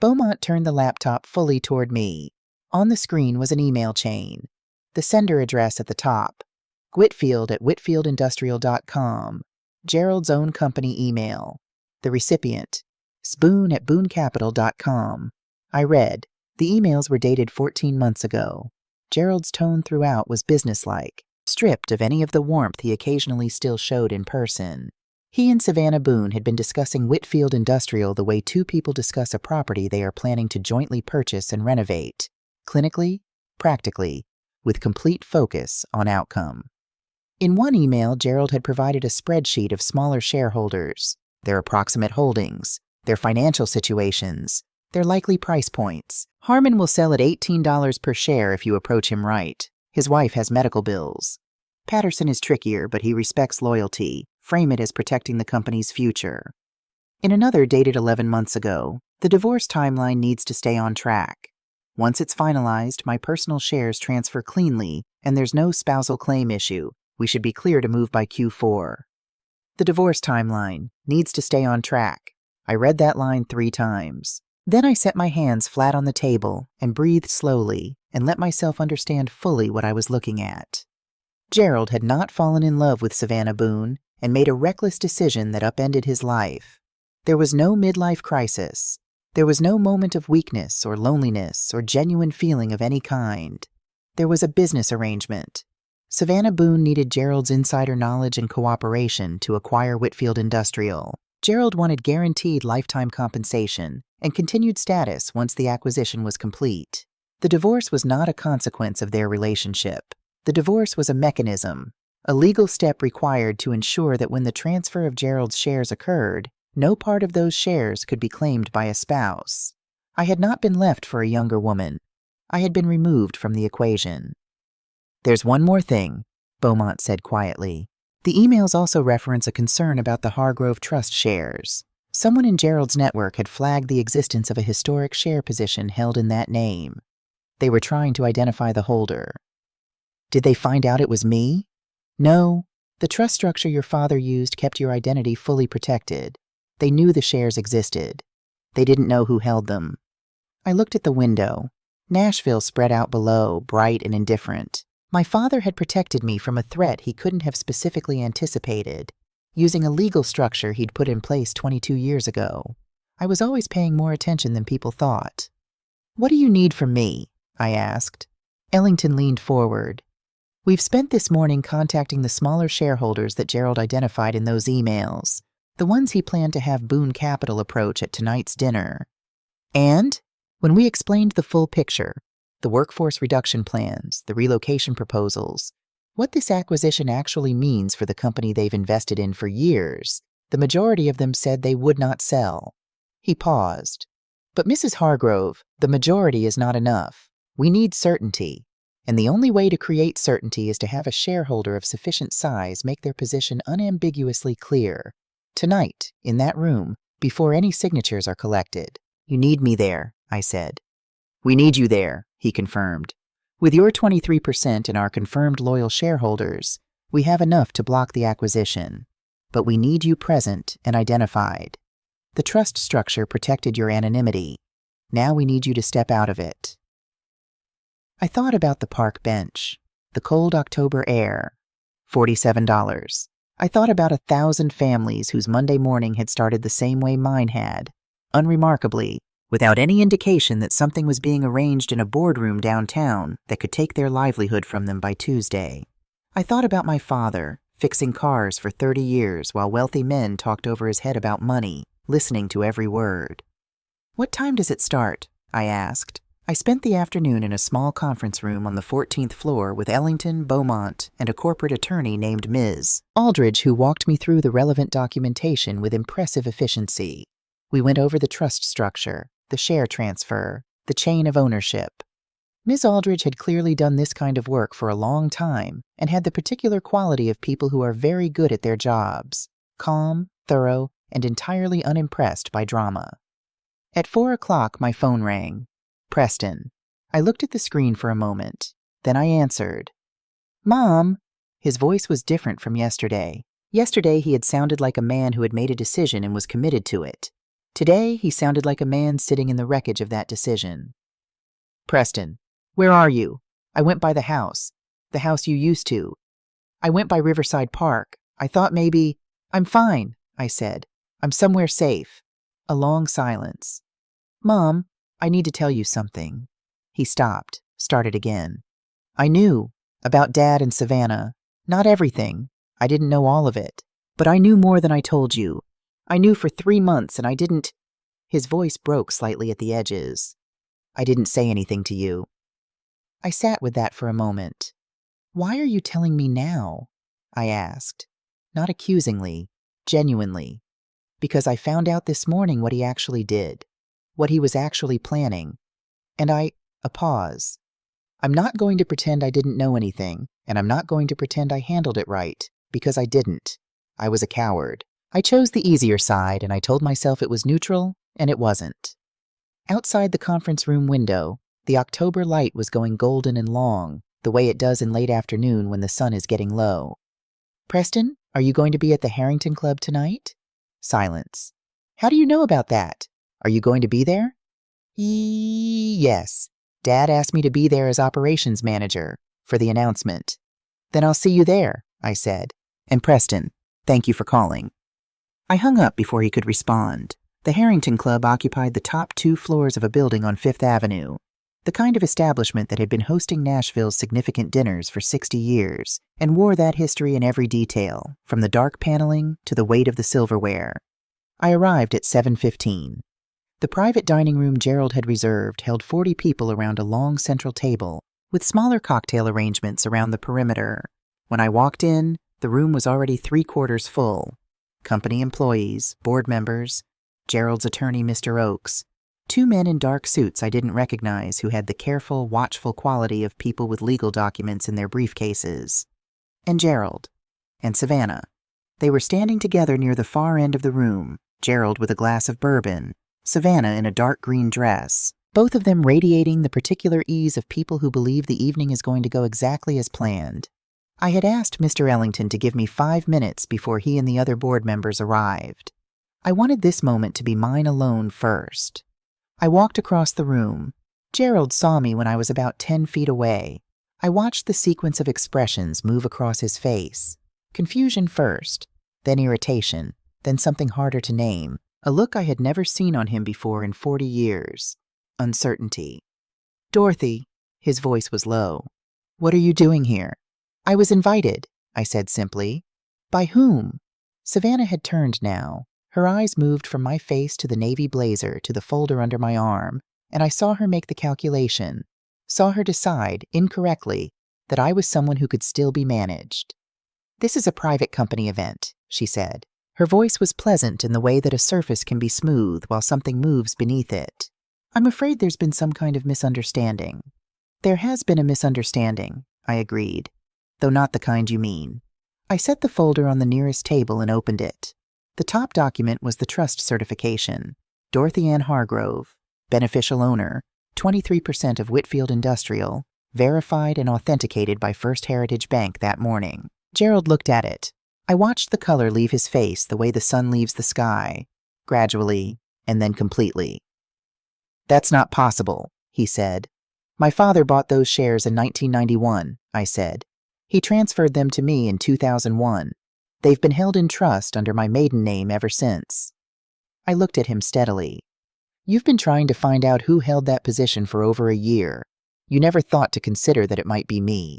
Beaumont turned the laptop fully toward me. On the screen was an email chain. The sender address at the top. Whitfield@whitfieldindustrial.com. Gerald's own company email. The recipient. spoon@boonecapital.com. I read. The emails were dated 14 months ago. Gerald's tone throughout was businesslike, stripped of any of the warmth he occasionally still showed in person. He and Savannah Boone had been discussing Whitfield Industrial the way 2 people discuss a property they are planning to jointly purchase and renovate, clinically, practically, with complete focus on outcome. In one email, Gerald had provided a spreadsheet of smaller shareholders, their approximate holdings, their financial situations, They're likely price points. Harmon will sell at $18 per share if you approach him right. His wife has medical bills. Patterson is trickier, but he respects loyalty. Frame it as protecting the company's future. In another dated 11 months ago, the divorce timeline needs to stay on track. Once it's finalized, my personal shares transfer cleanly, and there's no spousal claim issue. We should be clear to move by Q4. The divorce timeline needs to stay on track. I read that line 3 times. Then I set my hands flat on the table and breathed slowly and let myself understand fully what I was looking at. Gerald had not fallen in love with Savannah Boone and made a reckless decision that upended his life. There was no midlife crisis. There was no moment of weakness or loneliness or genuine feeling of any kind. There was a business arrangement. Savannah Boone needed Gerald's insider knowledge and cooperation to acquire Whitfield Industrial. Gerald wanted guaranteed lifetime compensation and continued status once the acquisition was complete. The divorce was not a consequence of their relationship. The divorce was a mechanism, a legal step required to ensure that when the transfer of Gerald's shares occurred, no part of those shares could be claimed by a spouse. I had not been left for a younger woman. I had been removed from the equation. "There's one more thing," Beaumont said quietly. "The emails also reference a concern about the Hargrove Trust shares. Someone in Gerald's network had flagged the existence of a historic share position held in that name. They were trying to identify the holder." "Did they find out it was me?" "No. The trust structure your father used kept your identity fully protected. They knew the shares existed. They didn't know who held them." I looked at the window. Nashville spread out below, bright and indifferent. My father had protected me from a threat he couldn't have specifically anticipated, using a legal structure he'd put in place 22 years ago. I was always paying more attention than people thought. "What do you need from me?" I asked. Ellington leaned forward. "We've spent this morning contacting the smaller shareholders that Gerald identified in those emails, the ones he planned to have Boone Capital approach at tonight's dinner. And when we explained the full picture, the workforce reduction plans, the relocation proposals, what this acquisition actually means for the company they've invested in for years, the majority of them said they would not sell." He paused. "But Mrs. Hargrove, the majority is not enough. We need certainty. And the only way to create certainty is to have a shareholder of sufficient size make their position unambiguously clear. Tonight, in that room, before any signatures are collected." "You need me there," I said. "We need you there," he confirmed. "With your 23% and our confirmed loyal shareholders, we have enough to block the acquisition. But we need you present and identified. The trust structure protected your anonymity. Now we need you to step out of it." I thought about the park bench, the cold October air, $47. I thought about 1,000 families whose Monday morning had started the same way mine had, unremarkably, without any indication that something was being arranged in a boardroom downtown that could take their livelihood from them by Tuesday. I thought about my father, fixing cars for 30 years while wealthy men talked over his head about money, listening to every word. "What time does it start?" I asked. I spent the afternoon in a small conference room on the 14th floor with Ellington, Beaumont, and a corporate attorney named Ms. Aldridge, who walked me through the relevant documentation with impressive efficiency. We went over the trust structure, the share transfer, the chain of ownership. Ms. Aldridge had clearly done this kind of work for a long time and had the particular quality of people who are very good at their jobs, calm, thorough, and entirely unimpressed by drama. At 4 o'clock, my phone rang. Preston. I looked at the screen for a moment. Then I answered. "Mom." His voice was different from yesterday. Yesterday he had sounded like a man who had made a decision and was committed to it. Today he sounded like a man sitting in the wreckage of that decision. "Preston, where are you? I went by the house you used to. I went by Riverside Park. I thought maybe—" "I'm fine," I said. "I'm somewhere safe." A long silence. "Mom, I need to tell you something." He stopped, started again. "I knew about Dad and Savannah. Not everything. I didn't know all of it. But I knew more than I told you. I knew for 3 months and I didn't—" His voice broke slightly at the edges. "I didn't say anything to you." I sat with that for a moment. "Why are you telling me now?" I asked. Not accusingly, genuinely. Because I found out this morning what he actually did. what he was actually planning. And a pause. I'm not going to pretend I didn't know anything, and I'm not going to pretend I handled it right, because I didn't. I was a coward. I chose the easier side, and I told myself it was neutral, and it wasn't. Outside the conference room window, the October light was going golden and long, the way it does in late afternoon when the sun is getting low. Preston, are you going to be at the Harrington Club tonight? Silence. How do you know about that? Are you going to be there? Yes. Dad asked me to be there as operations manager for the announcement. Then I'll see you there, I said. And Preston, thank you for calling. I hung up before he could respond. The Harrington Club occupied the top 2 floors of a building on Fifth Avenue, the kind of establishment that had been hosting Nashville's significant dinners for 60 years and wore that history in every detail, from the dark paneling to the weight of the silverware. I arrived at 7:15. The private dining room Gerald had reserved held 40 people around a long central table, with smaller cocktail arrangements around the perimeter. When I walked in, the room was already 3/4 full. Company employees, board members, Gerald's attorney, Mr. Oakes, 2 men in dark suits I didn't recognize who had the careful, watchful quality of people with legal documents in their briefcases. And Gerald. And Savannah. They were standing together near the far end of the room, Gerald with a glass of bourbon, Savannah in a dark green dress, both of them radiating the particular ease of people who believe the evening is going to go exactly as planned. I had asked Mr. Ellington to give me 5 minutes before he and the other board members arrived. I wanted this moment to be mine alone first. I walked across the room. Gerald saw me when I was about 10 feet away. I watched the sequence of expressions move across his face. Confusion first, then irritation, then something harder to name, a look I had never seen on him before in 40 years. Uncertainty. Dorothy, his voice was low. What are you doing here? I was invited, I said simply. By whom? Savannah had turned now. Her eyes moved from my face to the navy blazer to the folder under my arm, and I saw her make the calculation, saw her decide, incorrectly, that I was someone who could still be managed. This is a private company event, she said. Her voice was pleasant in the way that a surface can be smooth while something moves beneath it. I'm afraid there's been some kind of misunderstanding. There has been a misunderstanding, I agreed, though not the kind you mean. I set the folder on the nearest table and opened it. The top document was the trust certification. Dorothy Ann Hargrove, beneficial owner, 23% of Whitfield Industrial, verified and authenticated by First Heritage Bank that morning. Gerald looked at it. I watched the color leave his face the way the sun leaves the sky, gradually and then completely. That's not possible, he said. My father bought those shares in 1991, I said. He transferred them to me in 2001. They've been held in trust under my maiden name ever since. I looked at him steadily. You've been trying to find out who held that position for over a year. You never thought to consider that it might be me.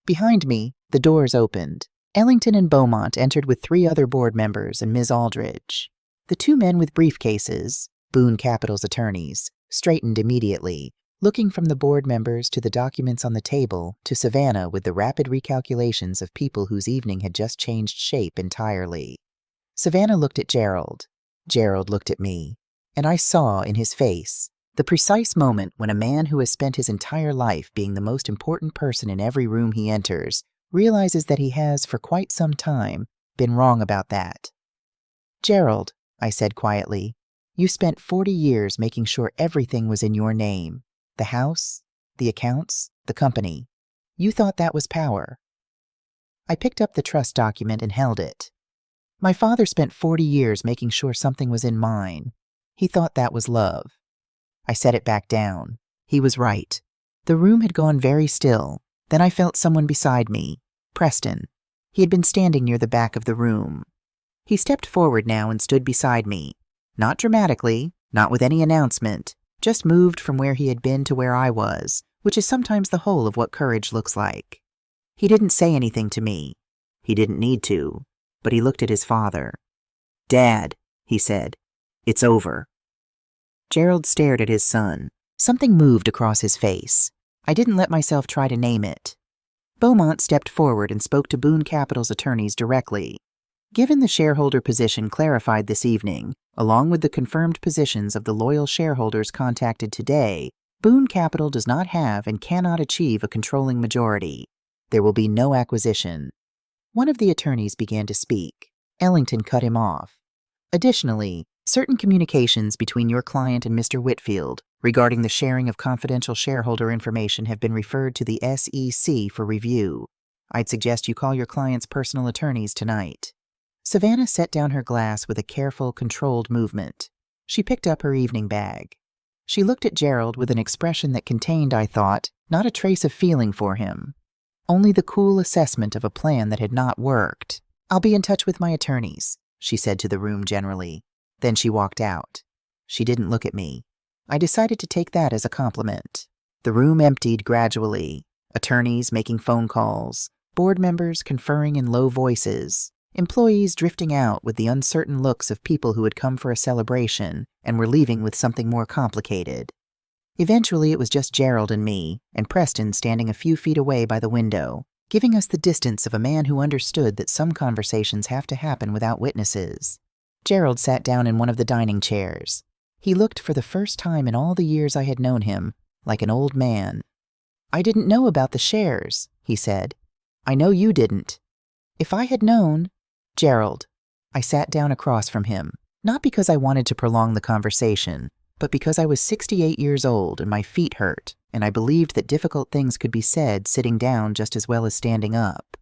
Behind me, the doors opened. Ellington and Beaumont entered with 3 other board members and Ms. Aldridge. The 2 men with briefcases, Boone Capital's attorneys, straightened immediately, looking from the board members to the documents on the table to Savannah with the rapid recalculations of people whose evening had just changed shape entirely. Savannah looked at Gerald. Gerald looked at me, and I saw in his face the precise moment when a man who has spent his entire life being the most important person in every room he enters realizes that he has, for quite some time, been wrong about that. Gerald, I said quietly, you spent 40 years making sure everything was in your name. The house, the accounts, the company. You thought that was power. I picked up the trust document and held it. My father spent 40 years making sure something was in mine. He thought that was love. I set it back down. He was right. The room had gone very still. Then I felt someone beside me, Preston. He had been standing near the back of the room. He stepped forward now and stood beside me. Not dramatically, not with any announcement, just moved from where he had been to where I was, which is sometimes the whole of what courage looks like. He didn't say anything to me. He didn't need to, but he looked at his father. Dad, he said, it's over. Gerald stared at his son. Something moved across his face. I didn't let myself try to name it. Beaumont stepped forward and spoke to Boone Capital's attorneys directly. Given the shareholder position clarified this evening, along with the confirmed positions of the loyal shareholders contacted today, Boone Capital does not have and cannot achieve a controlling majority. There will be no acquisition. One of the attorneys began to speak. Ellington cut him off. Additionally, certain communications between your client and Mr. Whitfield regarding the sharing of confidential shareholder information have been referred to the SEC for review. I'd suggest you call your client's personal attorneys tonight. Savannah set down her glass with a careful, controlled movement. She picked up her evening bag. She looked at Gerald with an expression that contained, I thought, not a trace of feeling for him, only the cool assessment of a plan that had not worked. "I'll be in touch with my attorneys," she said to the room generally. Then she walked out. She didn't look at me. I decided to take that as a compliment. The room emptied gradually. Attorneys making phone calls, board members conferring in low voices, employees drifting out with the uncertain looks of people who had come for a celebration and were leaving with something more complicated. Eventually it was just Gerald and me, and Preston standing a few feet away by the window, giving us the distance of a man who understood that some conversations have to happen without witnesses. Gerald sat down in one of the dining chairs. He looked for the first time in all the years I had known him like an old man. "I didn't know about the shares," he said. "I know you didn't. If I had known—" "Gerald." I sat down across from him, not because I wanted to prolong the conversation, but because I was 68 years old and my feet hurt, and I believed that difficult things could be said sitting down just as well as standing up.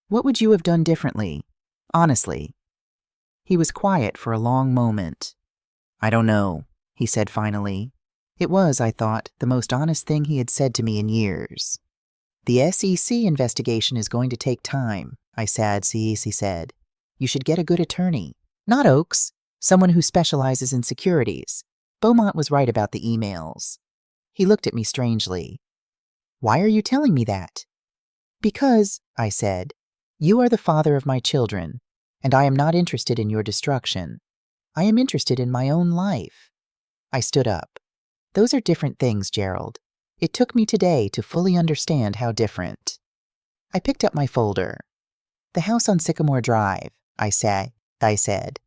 "What would you have done differently? Honestly?" He was quiet for a long moment. "I don't know," he said finally. It was, I thought, the most honest thing he had said to me in years. "The SEC investigation is going to take time," he said. "You should get a good attorney. Not Oakes, someone who specializes in securities. Beaumont was right about the emails." He looked at me strangely. "Why are you telling me that?" "Because," I said, "you are the father of my children, and I am not interested in your destruction. I am interested in my own life." I stood up. "Those are different things, Gerald. It took me today to fully understand how different." I picked up my folder. "The house on Sycamore Drive," I said.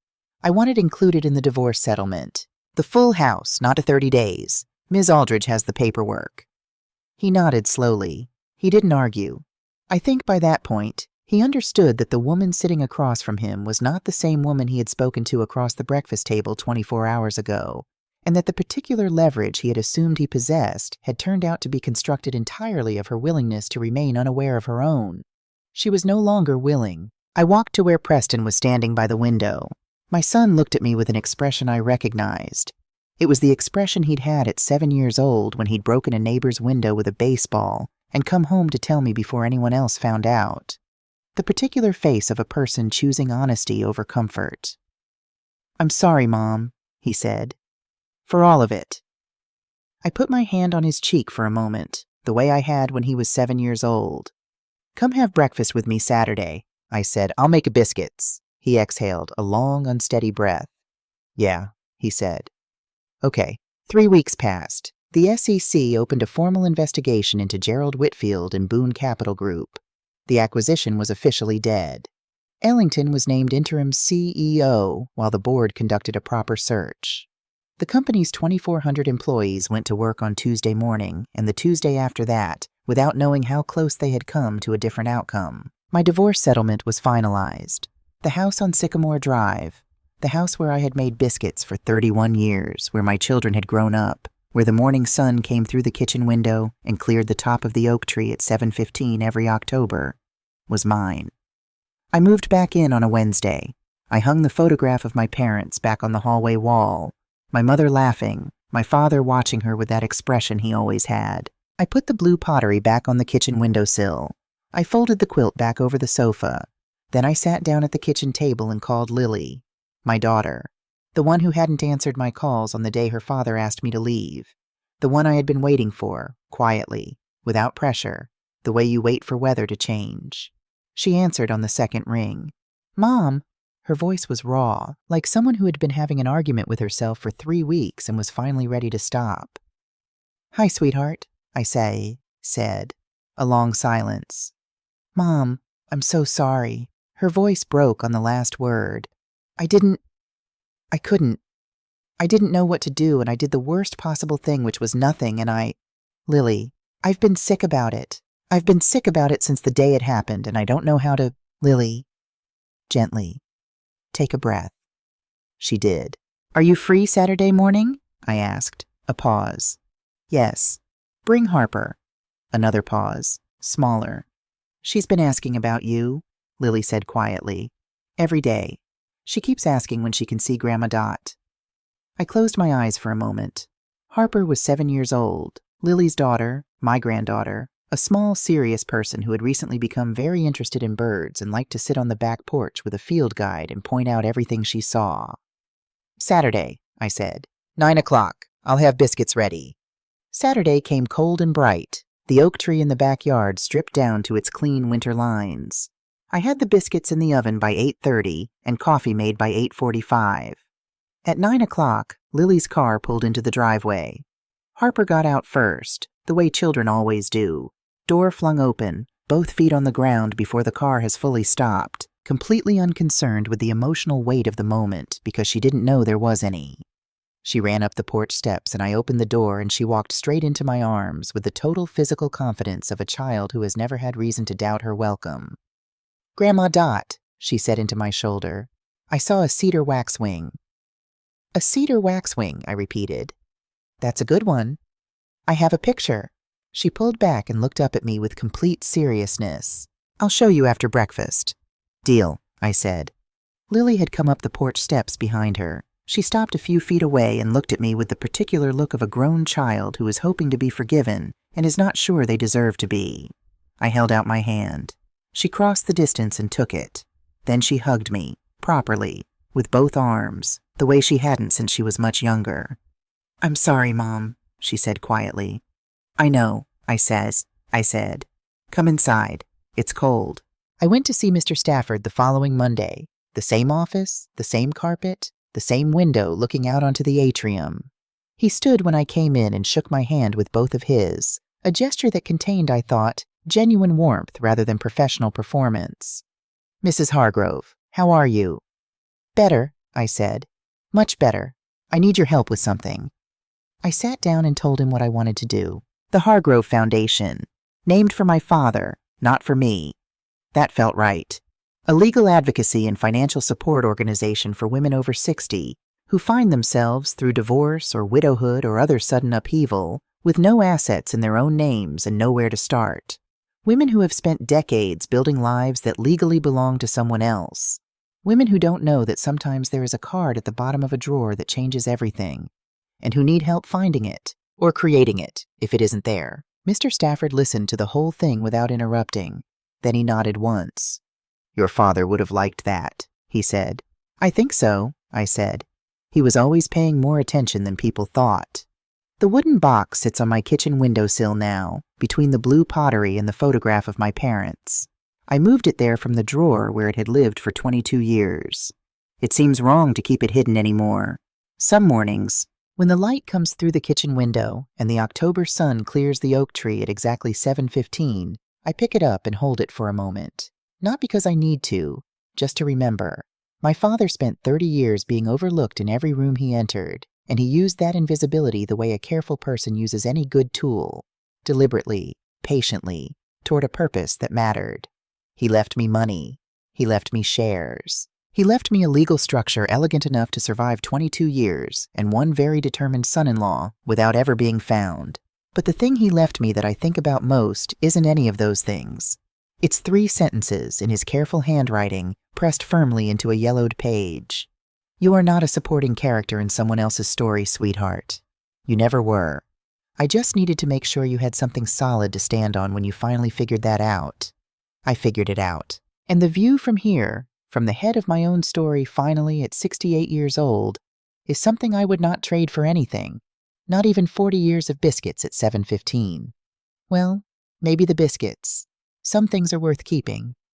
"I want it included in the divorce settlement. The full house, not a 30 days. Ms. Aldridge has the paperwork." He nodded slowly. He didn't argue. I think by that point, he understood that the woman sitting across from him was not the same woman he had spoken to across the breakfast table 24 hours ago, and that the particular leverage he had assumed he possessed had turned out to be constructed entirely of her willingness to remain unaware of her own. She was no longer willing. I walked to where Preston was standing by the window. My son looked at me with an expression I recognized. It was the expression he'd had at 7 years old when he'd broken a neighbor's window with a baseball and come home to tell me before anyone else found out. The particular face of a person choosing honesty over comfort. "I'm sorry, Mom," he said. "For all of it." I put my hand on his cheek for a moment, the way I had when he was 7 years old. "Come have breakfast with me Saturday," I said. "I'll make biscuits." He exhaled, a long, unsteady breath. "Yeah," he said. Okay, 3 weeks passed. The SEC opened a formal investigation into Gerald Whitfield and Boone Capital Group. The acquisition was officially dead. Ellington was named interim CEO while the board conducted a proper search. The company's 2,400 employees went to work on Tuesday morning and the Tuesday after that, without knowing how close they had come to a different outcome. My divorce settlement was finalized. The house on Sycamore Drive, the house where I had made biscuits for 31 years, where my children had grown up, where the morning sun came through the kitchen window and cleared the top of the oak tree at 7:15 every October, was mine. I moved back in on a Wednesday. I hung the photograph of my parents back on the hallway wall, my mother laughing, my father watching her with that expression he always had. I put the blue pottery back on the kitchen windowsill. I folded the quilt back over the sofa. Then I sat down at the kitchen table and called Lily, my daughter, the one who hadn't answered my calls on the day her father asked me to leave, the one I had been waiting for, quietly, without pressure, the way you wait for weather to change. She answered on the second ring. "Mom!" Her voice was raw, like someone who had been having an argument with herself for 3 weeks and was finally ready to stop. "Hi, sweetheart," I said. A long silence. "Mom, I'm so sorry." Her voice broke on the last word. I didn't know what to do, and I did the worst possible thing, which was nothing, and Lily, I've been sick about it. I've been sick about it since the day it happened, and I don't know how to— Lily, gently, take a breath. She did. Are you free Saturday morning? I asked. A pause. Yes. Bring Harper. Another pause. Smaller. She's been asking about you, Lily said quietly. Every day. She keeps asking when she can see Grandma Dot. I closed my eyes for a moment. Harper was 7 years old, Lily's daughter, my granddaughter, a small, serious person who had recently become very interested in birds and liked to sit on the back porch with a field guide and point out everything she saw. Saturday, I said. 9 o'clock. I'll have biscuits ready. Saturday came cold and bright, the oak tree in the backyard stripped down to its clean winter lines. I had the biscuits in the oven by 8:30 and coffee made by 8:45. At 9 o'clock, Lily's car pulled into the driveway. Harper got out first, the way children always do. Door flung open, both feet on the ground before the car has fully stopped, completely unconcerned with the emotional weight of the moment because she didn't know there was any. She ran up the porch steps and I opened the door and she walked straight into my arms with the total physical confidence of a child who has never had reason to doubt her welcome. Grandma Dot, she said into my shoulder. I saw a cedar waxwing. A cedar waxwing, I repeated. That's a good one. I have a picture. She pulled back and looked up at me with complete seriousness. I'll show you after breakfast. Deal, I said. Lily had come up the porch steps behind her. She stopped a few feet away and looked at me with the particular look of a grown child who is hoping to be forgiven and is not sure they deserve to be. I held out my hand. She crossed the distance and took it. Then she hugged me, properly, with both arms, the way she hadn't since she was much younger. I'm sorry, Mom, she said quietly. I know, I said. Come inside. It's cold. I went to see Mr. Stafford the following Monday. The same office, the same carpet, the same window looking out onto the atrium. He stood when I came in and shook my hand with both of his, a gesture that contained, I thought, genuine warmth rather than professional performance. Mrs. Hargrove, how are you? Better, I said. Much better. I need your help with something. I sat down and told him what I wanted to do. The Hargrove Foundation, named for my father, not for me. That felt right. A legal advocacy and financial support organization for women over 60 who find themselves, through divorce or widowhood or other sudden upheaval, with no assets in their own names and nowhere to start. Women who have spent decades building lives that legally belong to someone else. Women who don't know that sometimes there is a card at the bottom of a drawer that changes everything, and who need help finding it, or creating it, if it isn't there. Mr. Stafford listened to the whole thing without interrupting. Then he nodded once. Your father would have liked that, he said. I think so, I said. He was always paying more attention than people thought. The wooden box sits on my kitchen windowsill now, between the blue pottery and the photograph of my parents. I moved it there from the drawer where it had lived for 22 years. It seems wrong to keep it hidden anymore. Some mornings, when the light comes through the kitchen window and the October sun clears the oak tree at exactly 7:15, I pick it up and hold it for a moment. Not because I need to, just to remember. My father spent 30 years being overlooked in every room he entered, and he used that invisibility the way a careful person uses any good tool, deliberately, patiently, toward a purpose that mattered. He left me money. He left me shares. He left me a legal structure elegant enough to survive 22 years and one very determined son-in-law without ever being found. But the thing he left me that I think about most isn't any of those things. It's 3 sentences in his careful handwriting pressed firmly into a yellowed page. You are not a supporting character in someone else's story, sweetheart. You never were. I just needed to make sure you had something solid to stand on when you finally figured that out. I figured it out. And the view from here, from the head of my own story finally at 68 years old, is something I would not trade for anything. Not even 40 years of biscuits at 7:15. Well, maybe the biscuits. Some things are worth keeping.